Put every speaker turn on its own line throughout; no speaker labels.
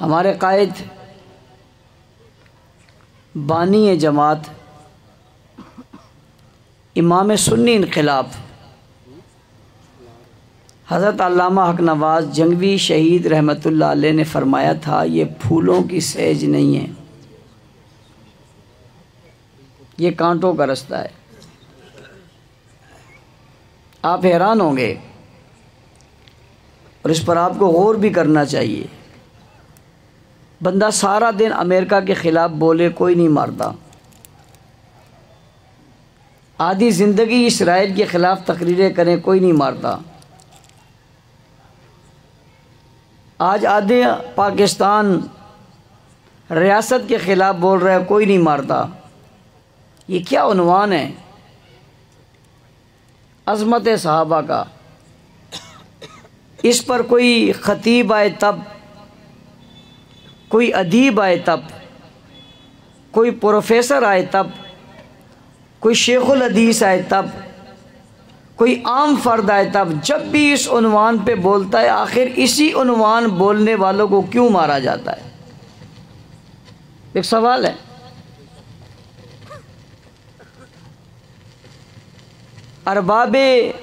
हमारे कायद बानी जमात इमाम सुन्नी इनकलाब हज़रत अल्लामा हक नवाज़ जंगवी शहीद रहमतुल्लाह अलैह ने फरमाया था, ये फूलों की सैज नहीं है, ये कांटों का रास्ता है। आप हैरान होंगे और इस पर आपको गौर भी करना चाहिए। बंदा सारा दिन अमेरिका के ख़िलाफ़ बोले, कोई नहीं मारता। आधी ज़िंदगी इसराइल के ख़िलाफ़ तकरीरें करें, कोई नहीं मारता। आज आधे पाकिस्तान रियासत के ख़िलाफ़ बोल रहा है, कोई नहीं मारता। ये क्या उन्वान है अज़मत सहाबा का। इस पर कोई ख़तीब आए तब, कोई अदीब आए तब, कोई प्रोफेसर आए तब, कोई शेखुल हदीस आए तब, कोई आम फ़र्द आए तब, जब भी इस उन्वान पे बोलता है, आखिर इसी उन्वान बोलने वालों को क्यों मारा जाता है? एक सवाल है। अरबाबे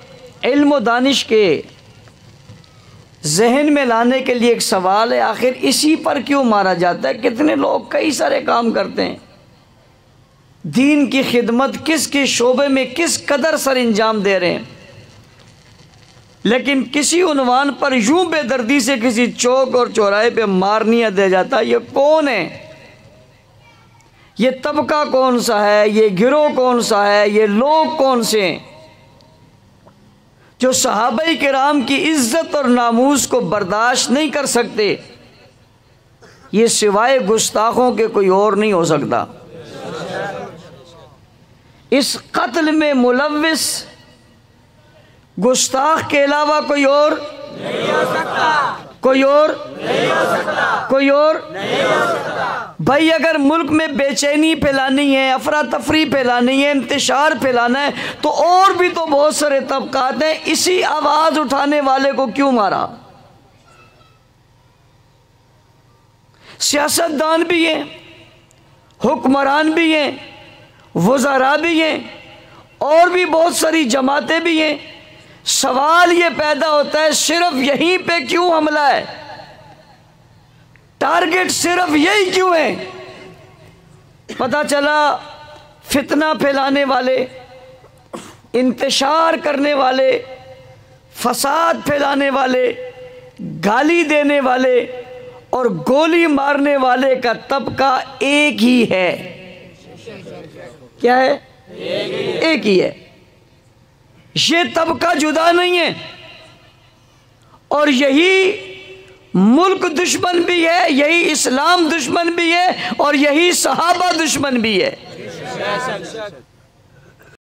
इल्म व दानिश के जहन में लाने के लिए एक सवाल है, आखिर इसी पर क्यों मारा जाता है? कितने लोग कई सारे काम करते हैं, दीन की खिदमत किस किस शोबे में किस कदर सर अंजाम दे रहे हैं, लेकिन किसी उन्वान पर यूं बेदर्दी से किसी चौक और चौराहे पे मार नहीं दिया जाता। ये कौन है? ये तबका कौन सा है? ये गिरोह कौन सा है? ये लोग कौन से हैं जो सहाबाई किराम की इज्जत और नामूस को बर्दाश्त नहीं कर सकते? ये सिवाय गुस्ताखों के कोई और नहीं हो सकता। इस कत्ल में मुलव्विस गुस्ताख के अलावा कोई और नहीं हो सकता, कोई और नहीं हो सकता, कोई और नहीं हो सकता। भाई अगर मुल्क में बेचैनी फैलानी है, अफरा तफरी फैलानी है, इंतशार फैलाना है, तो और भी तो बहुत सारे तबकात हैं। इसी आवाज उठाने वाले को क्यों मारा? सियासतदान भी हैं, हुक्मरान भी हैं, वज़ारा भी हैं, और भी बहुत सारी जमातें भी हैं। सवाल ये पैदा होता है, सिर्फ यहीं पे क्यों हमला है? टारगेट सिर्फ यही क्यों है? पता चला फितना फैलाने वाले, इंतशार करने वाले, फसाद फैलाने वाले, गाली देने वाले और गोली मारने वाले का तबका एक ही है। क्या है? एक ही है। ये तबका जुदा नहीं है, और यही मुल्क दुश्मन भी है, यही इस्लाम दुश्मन भी है, और यही सहाबा दुश्मन भी है।